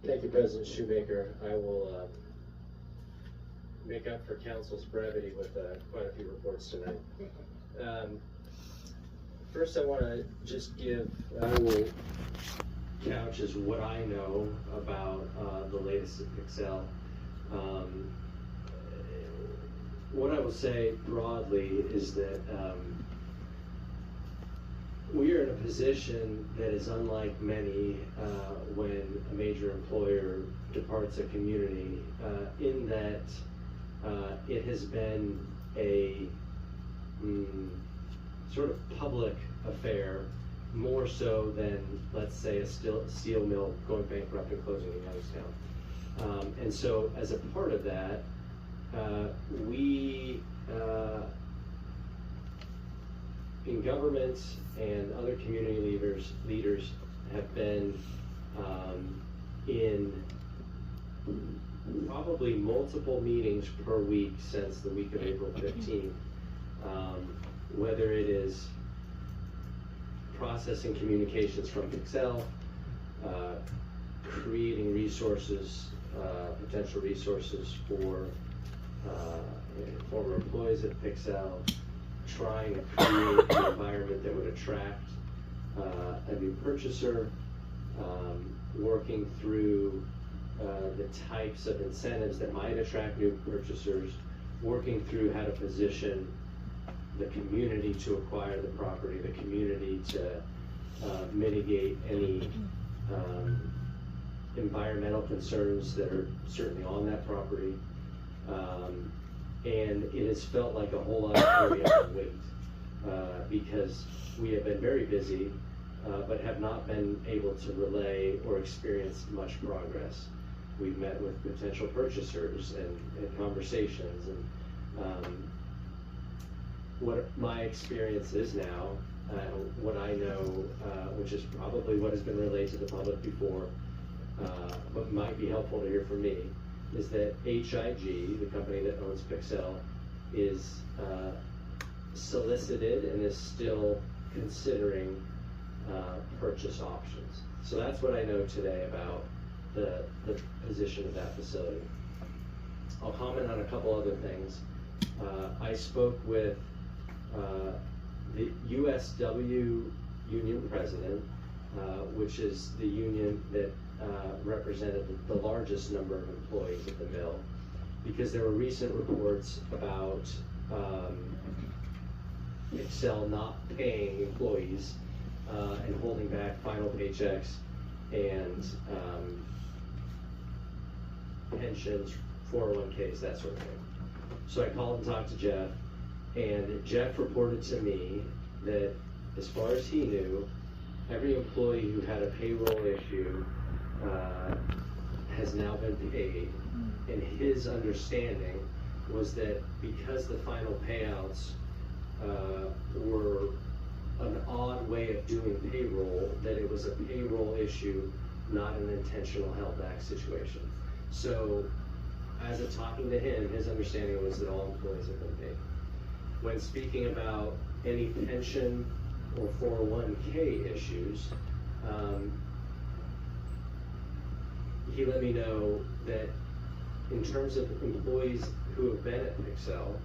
Thank you, President Shoemaker. I will make up for council's brevity with quite a few reports tonight. First, I want to just I will couch as what I know about the latest at Pixelle. What I will say broadly is that we are in a position that is unlike many when a major employer departs a community, in that it has been a sort of public affair, more so than, let's say, a steel mill going bankrupt and closing in Youngstown. And so as a part of that, we in government and other community leaders have been in probably multiple meetings per week since the week of April 15th, whether it is processing communications from Pixelle, creating resources, potential resources for former employees at Pixelle, trying to create an environment that would attract a new purchaser, working through the types of incentives that might attract new purchasers, working through how to position the community to acquire the property, the community to mitigate any environmental concerns that are certainly on that property. And it has felt like a whole lot of carry out weight because we have been very busy, but have not been able to relay or experience much progress. We've met with potential purchasers and conversations, and what my experience is now, what I know, which is probably what has been relayed to the public before, but might be helpful to hear from me, is that HIG, the company that owns Pixelle, is solicited and is still considering purchase options. So that's what I know today about the position of that facility. I'll comment on a couple other things. I spoke with the USW union president, which is the union that represented the largest number of employees at the mill, because there were recent reports about Pixelle not paying employees and holding back final paychecks and pensions, 401ks, that sort of thing. So I called and talked to Jeff, and Jeff reported to me that as far as he knew, every employee who had a payroll issue has now been paid, and his understanding was that because the final payouts were an odd way of doing payroll, that it was a payroll issue, not an intentional held back situation. So as of talking to him, his understanding was that all employees have been paid. When speaking about any pension or 401k issues, he let me know that in terms of employees who have been at Pixelle,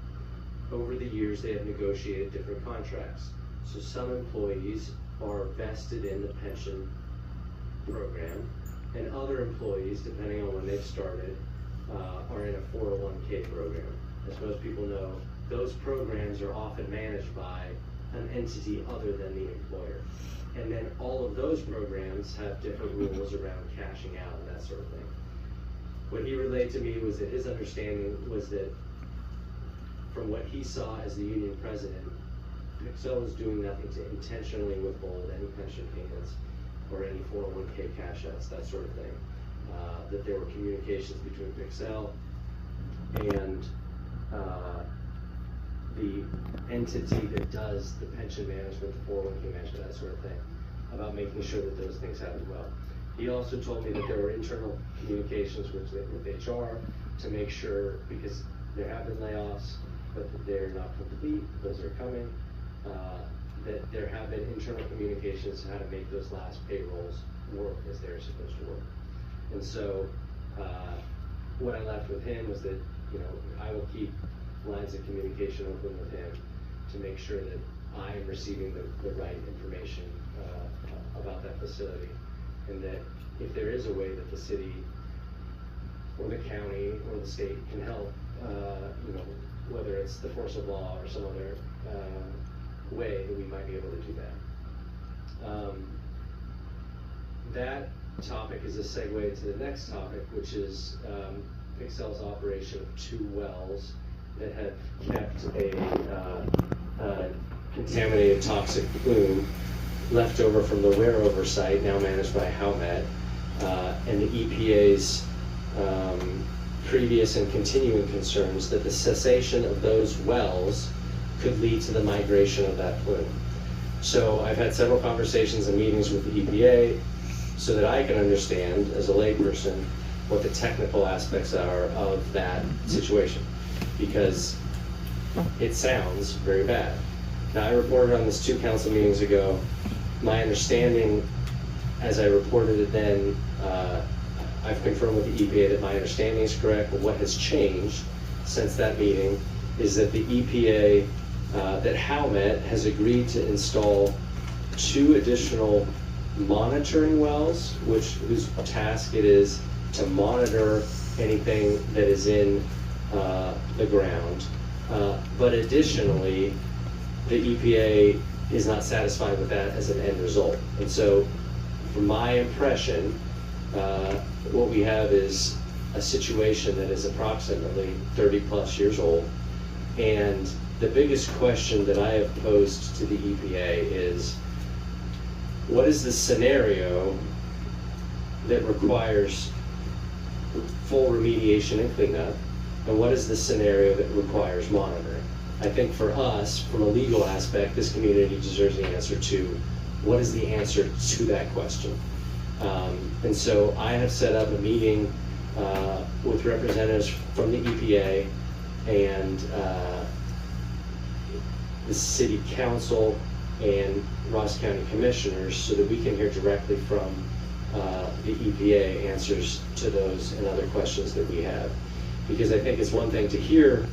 over the years they have negotiated different contracts. So some employees are vested in the pension program, and other employees, depending on when they've started, are in a 401k program. As most people know, those programs are often managed by an entity other than the employer. And then all of those programs have different rules around cashing out and that sort of thing. What he relayed to me was that his understanding was that from what he saw as the union president, Pixelle was doing nothing to intentionally withhold any pension payments or any 401k cash outs, that sort of thing. That there were communications between Pixelle and the entity that does the pension management, the 401k management, that sort of thing, about making sure that those things happen well. He also told me that there were internal communications with HR to make sure, because there have been layoffs, but that they're not complete, those are coming, that there have been internal communications how to make those last payrolls work as they're supposed to work. And so what I left with him was that, I will keep lines of communication open with him to make sure that I am receiving the right information about that facility, and that if there is a way that the city or the county or the state can help, whether it's the force of law or some other way, that we might be able to do that. That topic is a segue to the next topic, which is Pixelle's operation of 2 wells that have kept a contaminated toxic plume left over from the WearEver site, now managed by Howmet, and the EPA's previous and continuing concerns that the cessation of those wells could lead to the migration of that plume. So I've had several conversations and meetings with the EPA so that I can understand, as a layperson, what the technical aspects are of that situation, because it sounds very bad. Now, I reported on this 2 council meetings ago. My understanding, as I reported it then, I've confirmed with the EPA that my understanding is correct, but what has changed since that meeting is that the EPA, that Howmet has agreed to install 2 additional monitoring wells, whose task it is to monitor anything that is in the ground. But additionally, the EPA is not satisfied with that as an end result. And so, from my impression, what we have is a situation that is approximately 30 plus years old. And the biggest question that I have posed to the EPA is, what is the scenario that requires full remediation and cleanup, and what is the scenario that requires monitoring? I think for us, from a legal aspect, this community deserves the answer to what is the answer to that question. And so I have set up a meeting with representatives from the EPA and the City Council and Ross County Commissioners so that we can hear directly from the EPA answers to those and other questions that we have. Because I think it's one thing to hear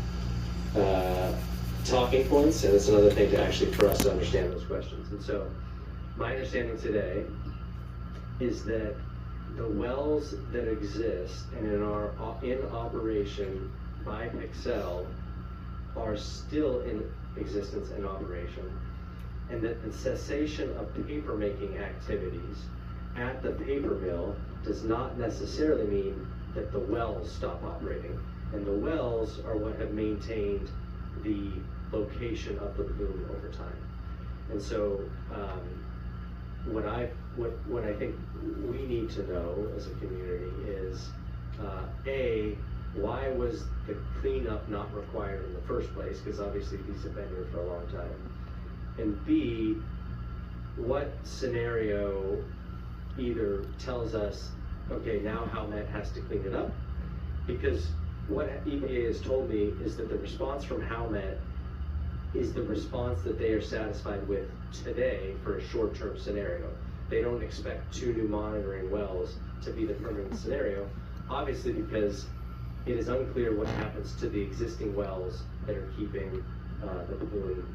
talking points, and it's another thing to actually for us to understand those questions. And so my understanding today is that the wells that exist and are in operation by Pixelle are still in existence and operation, and that the cessation of paper making activities at the paper mill does not necessarily mean that the wells stop operating. And the wells are what have maintained the location of the plume over time. And so what I think we need to know as a community is, A, why was the cleanup not required in the first place? Because obviously these have been here for a long time. And B, what scenario either tells us, okay, now Howmet has to clean it up? Because what EPA has told me is that the response from Howmet is the response that they are satisfied with today for a short-term scenario. They don't expect 2 new monitoring wells to be the permanent scenario, obviously because it is unclear what happens to the existing wells that are keeping the plume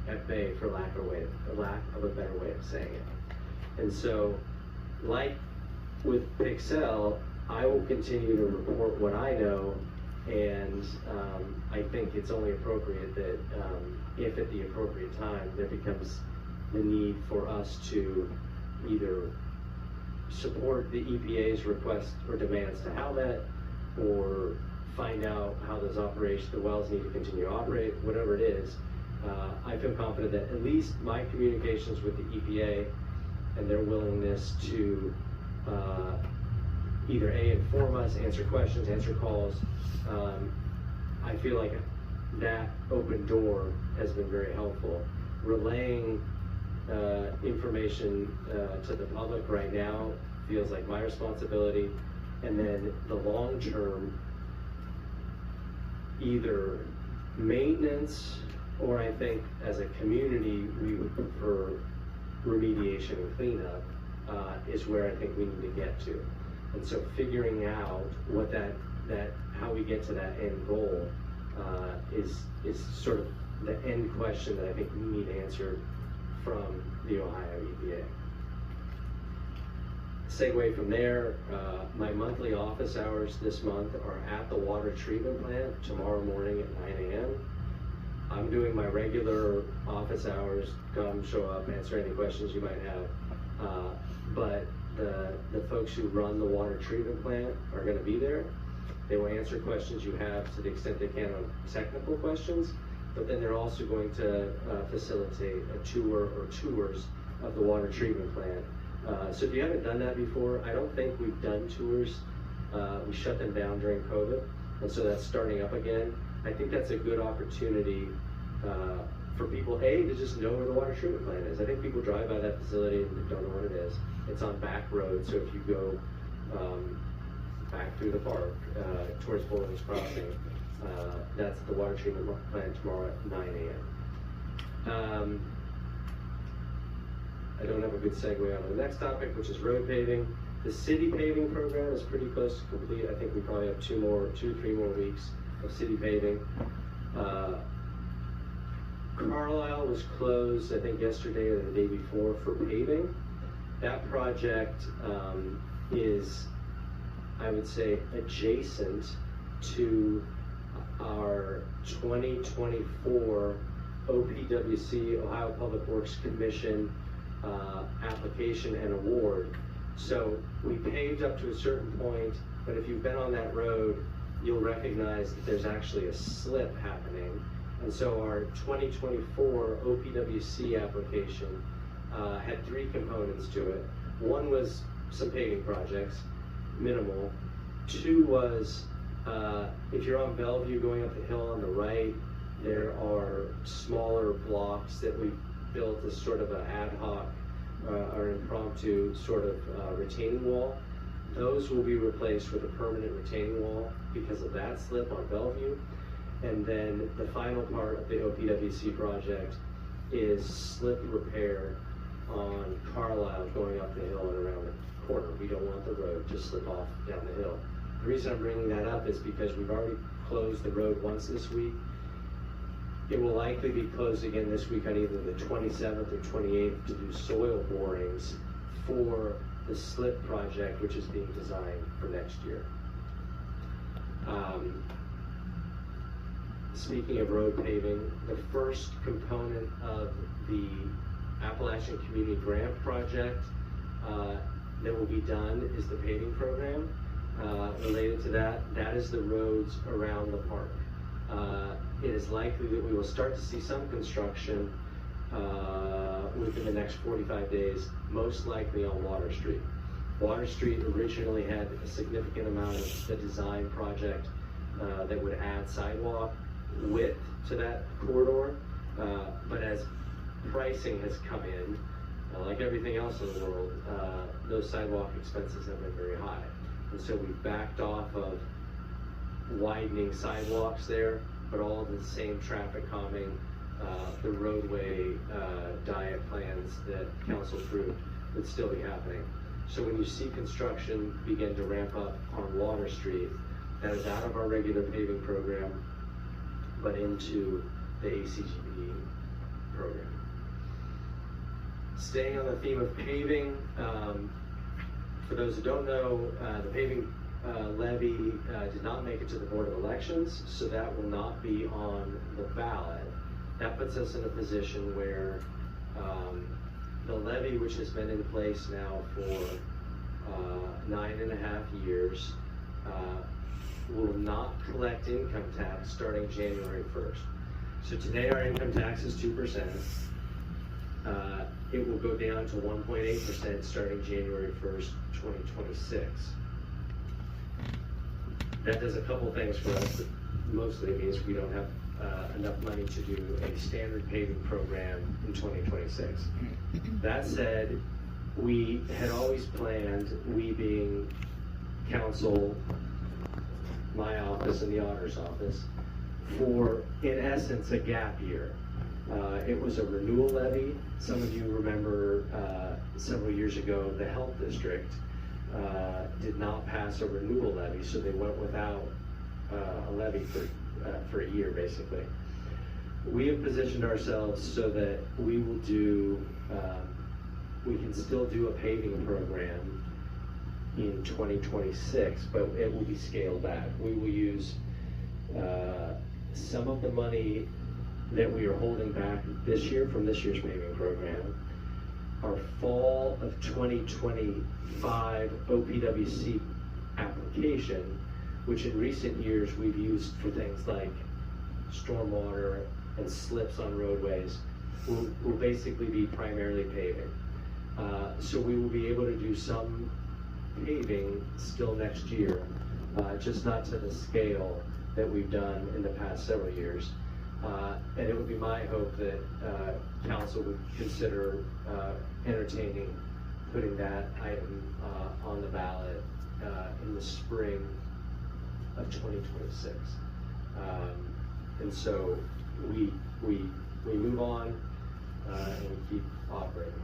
at bay, for lack of a better way of saying it. And so, like with Pixelle, I will continue to report what I know, and I think it's only appropriate that if at the appropriate time there becomes the need for us to either support the EPA's request or demands to Howmet, or find out how those the wells need to continue to operate, whatever it is, I feel confident that at least my communications with the EPA and their willingness to either A, inform us, answer questions, answer calls, I feel like that open door has been very helpful. Relaying information to the public right now feels like my responsibility, and then the long-term either maintenance, or I think as a community we would prefer remediation and cleanup, is where I think we need to get to. And so figuring out what how we get to that end goal is sort of the end question that I think we need answered from the Ohio EPA. Segue from there, my monthly office hours this month are at the water treatment plant tomorrow morning at 9 a.m. I'm doing my regular office hours, come, show up, answer any questions you might have. But the folks who run the water treatment plant are going to be there. They will answer questions you have to the extent they can on technical questions, but then they're also going to facilitate a tour or tours of the water treatment plant. So if you haven't done that before, I don't think we've done tours. We shut them down during COVID, and so that's starting up again. I think that's a good opportunity for people, to just know where the water treatment plant is. I think people drive by that facility and don't know what it is. It's on back road, so if you go back through the park towards Bowling's Crossing, that's the water treatment plant tomorrow at 9 a.m. I don't have a good segue on to the next topic, which is road paving. The city paving program is pretty close to complete. I think we probably have 3 more weeks of city paving. Carlisle was closed, I think yesterday or the day before, for paving. That project is, I would say, adjacent to our 2024 OPWC, Ohio Public Works Commission, application and award. So we paved up to a certain point, but if you've been on that road, you'll recognize that there's actually a slip happening. And so our 2024 OPWC application had 3 components to it. One was some paving projects, minimal. 2 was, if you're on Bellevue going up the hill on the right, there are smaller blocks that we've built as sort of an ad hoc or impromptu sort of retaining wall. Those will be replaced with a permanent retaining wall because of that slip on Bellevue. And then the final part of the OPWC project is slip repair on Carlisle going up the hill and around the corner. We don't want the road to slip off down the hill. The reason I'm bringing that up is because we've already closed the road once this week. It will likely be closed again this week on either the 27th or 28th to do soil borings for the slip project, which is being designed for next year. Speaking of road paving, the first component of the Appalachian Community Grant Project that will be done is the paving program. Related to that, that is the roads around the park. It is likely that we will start to see some construction within the next 45 days, most likely on Water Street. Water Street originally had a significant amount of the design project that would add sidewalk width to that corridor, but as pricing has come in, like everything else in the world, those sidewalk expenses have been very high. And so we've backed off of widening sidewalks there, but all of the same traffic calming, the roadway diet plans that council approved would still be happening. So when you see construction begin to ramp up on Water Street, that is out of our regular paving program, but into the ACGB program. Staying on the theme of paving, for those who don't know, the paving levy did not make it to the Board of Elections, so that will not be on the ballot. That puts us in a position where the levy, which has been in place now for 9.5 years, will not collect income tax starting January 1st. So today our income tax is 2%. It will go down to 1.8% starting January 1st, 2026. That does a couple things for us, but mostly it means we don't have enough money to do a standard paving program in 2026. That said, we had always planned, we being council, my office and the auditor's office, for, in essence, a gap year. It was a renewal levy. Some of you remember several years ago, the health district did not pass a renewal levy, so they went without a levy for a year, basically. We have positioned ourselves so that we will do, we can still do a paving program in 2026, but it will be scaled back. We will use some of the money that we are holding back this year from this year's paving program. Our fall of 2025 OPWC application, which in recent years we've used for things like stormwater and slips on roadways, will basically be primarily paving. So we will be able to do some paving still next year, just not to the scale that we've done in the past several years. And it would be my hope that council would consider entertaining putting that item on the ballot in the spring of 2026. And so we move on and we keep operating.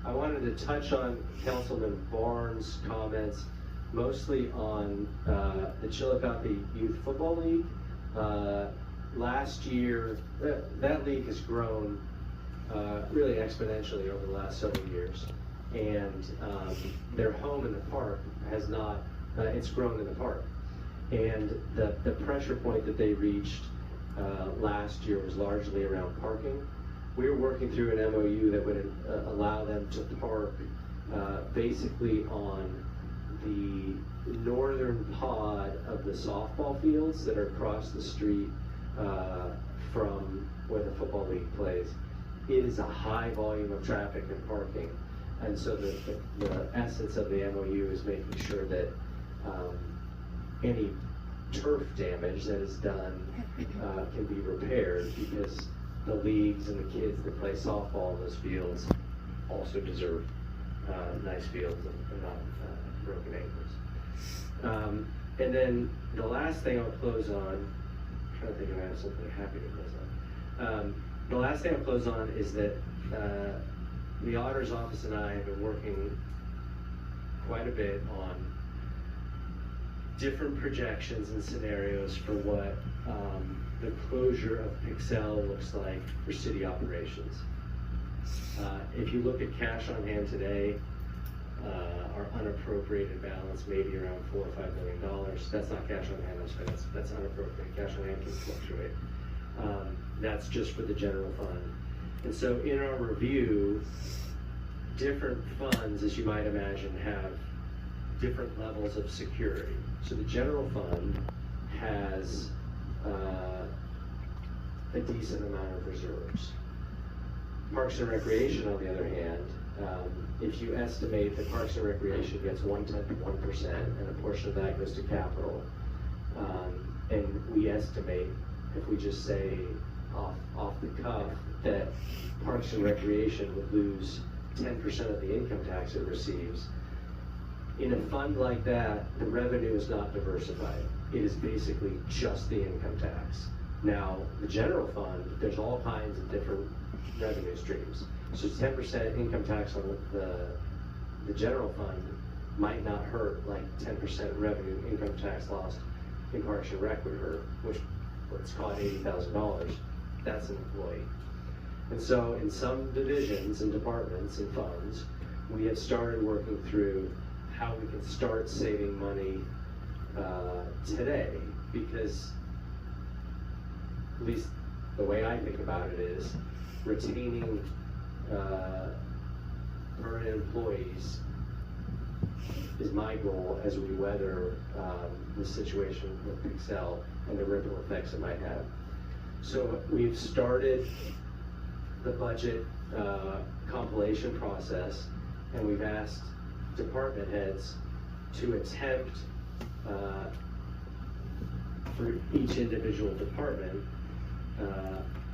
I wanted to touch on Councilman Barnes' comments, mostly on the Chillicothe Youth Football League. Last year, that league has grown really exponentially over the last several years, and their home in the park has not, it's grown in the park. And the pressure point that they reached last year was largely around parking. We were working through an MOU that would allow them to park basically on the northern pod of the softball fields that are across the street from where the football league plays. It is a high volume of traffic and parking, and so the essence of the MOU is making sure that any turf damage that is done can be repaired, because the leagues and the kids that play softball in those fields also deserve nice fields and not broken ankles. And then the last thing I'll close on, I'm trying to think if I have something happy to close on. The last thing I'll close on is that the auditor's office and I have been working quite a bit on different projections and scenarios for what the closure of Pixelle looks like for city operations. If you look at cash on hand today, our unappropriated balance may be around $4 or $5 million. That's not cash on hand, that's unappropriated. Cash on hand can fluctuate. That's just for the general fund. And so in our review, different funds, as you might imagine, have different levels of security. So the general fund has a decent amount of reserves. Parks and Recreation, on the other hand, if you estimate that Parks and Recreation gets 1/10 of 1%, and a portion of that goes to capital, and we estimate, if we just say off the cuff, that Parks and Recreation would lose 10% of the income tax it receives. In a fund like that, the revenue is not diversified. It is basically just the income tax. Now, the general fund, there's all kinds of different revenue streams. So 10% income tax on the general fund might not hurt like 10% revenue income tax lost in Parks and Rec would hurt, which, let's call it $80,000. That's an employee. And so in some divisions and departments and funds, we have started working through how we can start saving money today, because at least the way I think about it is retaining permanent employees is my goal as we weather the situation with Pixelle and the ripple effects it might have. So we've started the budget compilation process, and we've asked department heads to attempt for each individual department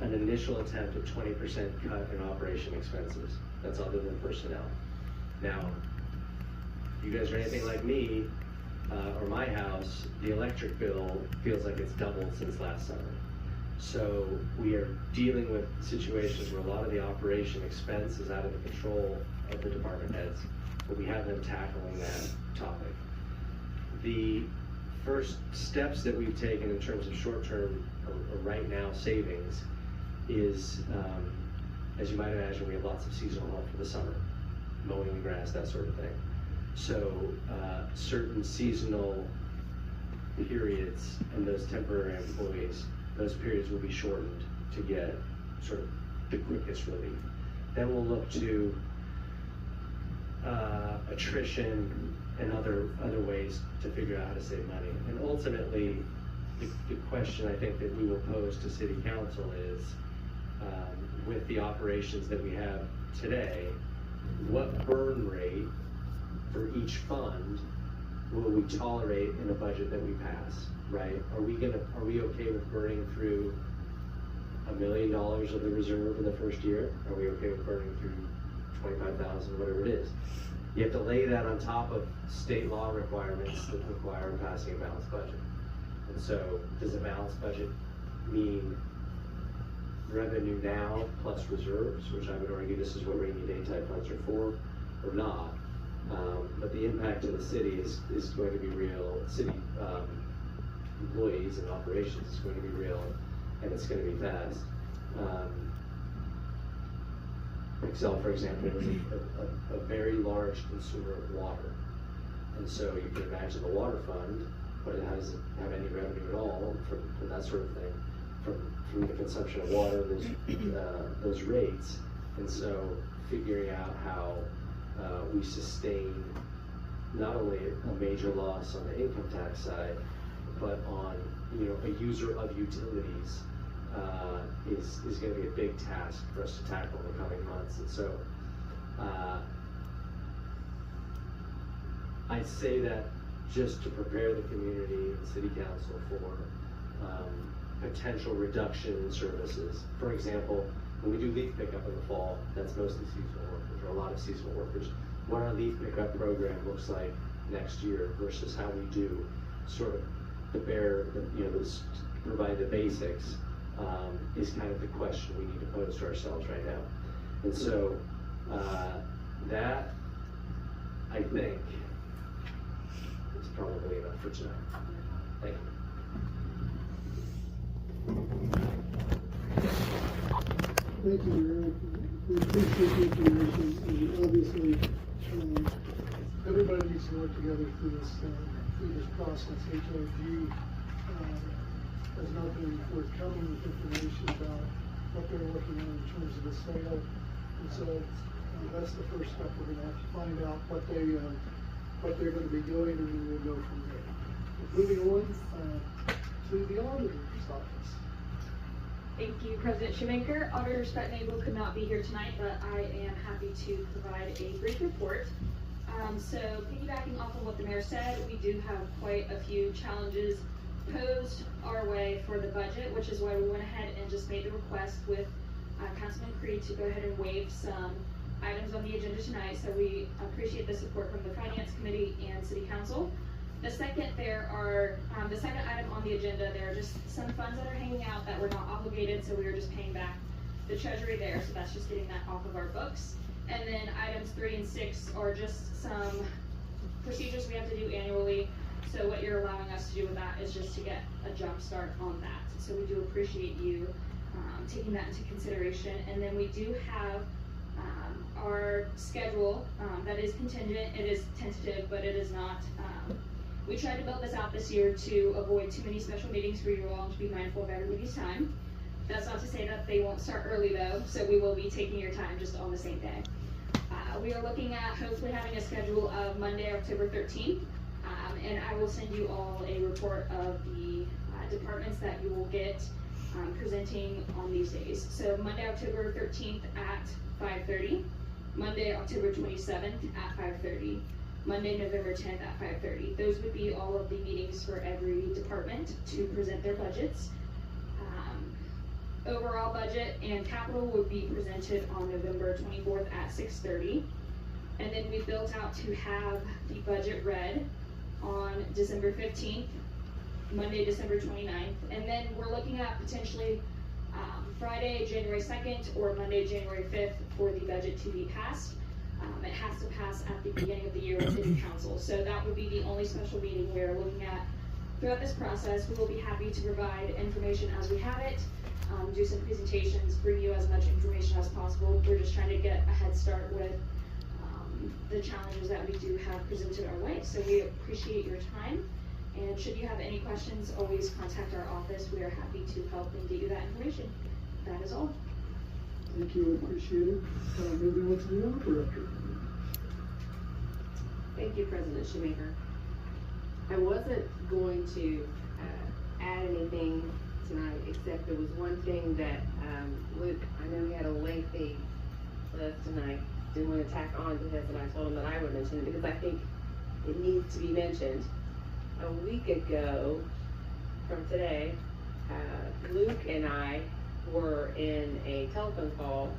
an initial attempt at 20% cut in operation expenses. That's other than personnel. Now, if you guys are anything like me or my house, the electric bill feels like it's doubled since last summer. So we are dealing with situations where a lot of the operation expense is out of the control of the department heads. but we have them tackling that topic. The first steps that we've taken in terms of short-term or right now savings is, as you might imagine, we have lots of seasonal help for the summer, mowing the grass, that sort of thing. So certain seasonal periods and those temporary employees, those periods will be shortened to get sort of the quickest relief. Then we'll look to attrition and other ways to figure out how to save money. And ultimately, the question I think that we will pose to City Council is, with the operations that we have today, what burn rate for each fund will we tolerate in a budget that we pass, right? Are we okay with burning through $1 million of the reserve in the first year? Are we okay with burning through 25,000, whatever it is? You have to lay that on top of state law requirements that require passing a balanced budget. And so, does a balanced budget mean revenue now plus reserves, which I would argue this is what rainy day type funds are for, or not? But the impact to the city is going to be real. City employees and operations is going to be real, and it's going to be fast. Pixelle, for example, is a very large consumer of water, and so you can imagine the water fund, but it doesn't have any revenue at all from that sort of thing, from the consumption of water, those rates, and so figuring out how we sustain not only a major loss on the income tax side, but on a user of utilities is going to be a big task for us to tackle in the coming months. And so I say that just to prepare the community and City Council for potential reduction in services. For example, when we do leaf pickup in the fall, that's mostly seasonal workers, or a lot of seasonal workers. What our leaf pickup program looks like next year versus how we do sort of provide the basics is kind of the question we need to pose to ourselves right now. And so that, I think, is probably enough for tonight. Thank you. Thank you, Eric. We appreciate the information, and obviously, everybody needs to work together through this process. HOG has not been forthcoming with information about what they're working on in terms of the sale, and so that's the first step. We're going to have to find out what they're going to be doing, and then we'll go from there. Moving on to the auditor's office. Thank you, President Shoemaker. Auditor Spetnagel could not be here tonight, but I am happy to provide a brief report. So piggybacking off of what the mayor said, we do have quite a few challenges posed our way for the budget, which is why we went ahead and just made the request with Councilman Creed to go ahead and waive some items on the agenda tonight. So we appreciate the support from the Finance Committee and City Council. The second item on the agenda, there are just some funds that are hanging out that were not obligated, so we are just paying back the treasury there, so that's just getting that off of our books. And then items 3 and 6 are just some procedures we have to do annually, so what you're allowing us to do with that is just to get a jump start on that. So we do appreciate you taking that into consideration. And then we do have our schedule that is contingent. It is tentative, but it is not. We tried to build this out this year to avoid too many special meetings for you all and to be mindful of everybody's time. That's not to say that they won't start early though, so we will be taking your time just on the same day. We are looking at hopefully having a schedule of Monday, October 13th, and I will send you all a report of the departments that you will get presenting on these days. So Monday, October 13th at 5:30, Monday, October 27th at 5:30, Monday, November 10th at 5:30. Those would be all of the meetings for every department to present their budgets. Overall budget and capital would be presented on November 24th at 6:30. And then we built out to have the budget read on December 15th, Monday, December 29th. And then we're looking at potentially Friday, January 2nd or Monday, January 5th for the budget to be passed. It has to pass at the beginning of the year with city council. So that would be the only special meeting we're looking at throughout this process. We will be happy to provide information as we have it, do some presentations, bring you as much information as possible. We're just trying to get a head start with the challenges that we do have presented our way. So we appreciate your time. And should you have any questions, always contact our office. We are happy to help and get you that information. That is all. Thank you, appreciate it. Moving on to the art director. Thank you, President Shoemaker. I wasn't going to add anything tonight, except there was one thing that Luke, I know he had a lengthy list tonight, didn't want to tack on to this, and I told him that I would mention it because I think it needs to be mentioned. A week ago from today, Luke and I were in a telephone call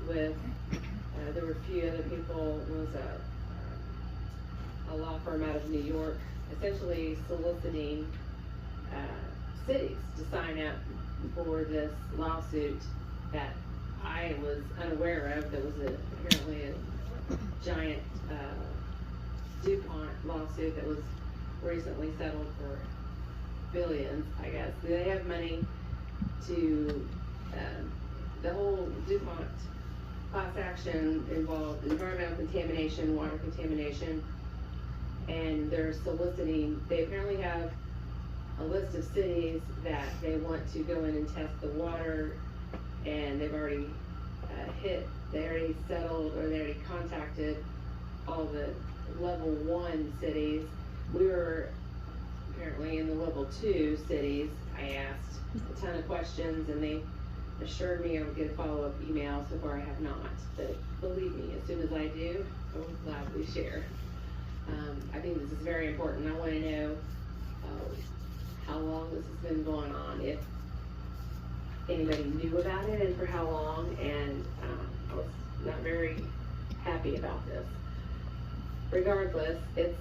with, there were a few other people. It was a law firm out of New York, essentially soliciting cities to sign up for this lawsuit that I was unaware of. That was apparently a giant DuPont lawsuit that was recently settled for billions, I guess. They have money to, the whole DuPont class action involved environmental contamination, water contamination, and they're soliciting, they apparently have a list of cities that they want to go in and test the water, and they've already they already settled, or they already contacted all the level 1 cities. We were apparently in the level 2 cities. I asked a ton of questions, and they assured me I would get a follow-up email. So far I have not, but believe me, as soon as I do, I will gladly share. I think this is very important. I want to know how long this has been going on, if anybody knew about it, and for how long, and I was not very happy about this. Regardless, it's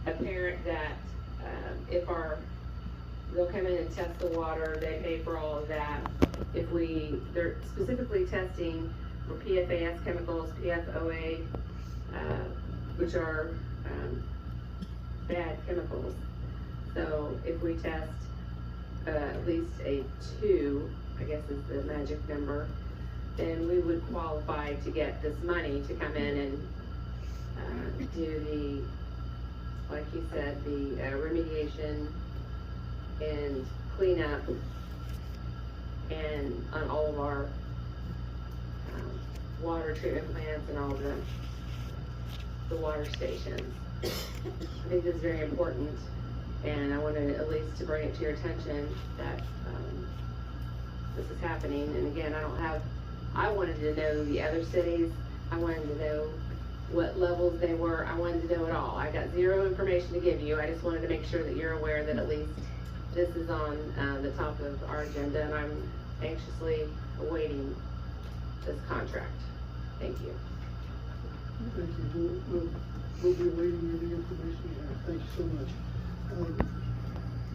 apparent that if they'll come in and test the water, they pay for all of that. They're specifically testing for PFAS chemicals, PFOA, which are bad chemicals. So if we test at least a 2, I guess is the magic number, then we would qualify to get this money to come in and do the, like he said, the remediation and cleanup and on all of our water treatment plants and all the water stations. I think this is very important, and I wanted at least to bring it to your attention that this is happening. And again, I wanted to know the other cities. I wanted to know what levels they were. I wanted to know it all. I got zero information to give you. I just wanted to make sure that you're aware that at least this is on the top of our agenda, and I'm anxiously awaiting this contract. Thank you. Thank you. We'll be awaiting any information you have. Thank you so much.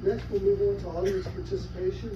Next, we'll move on to audience participation.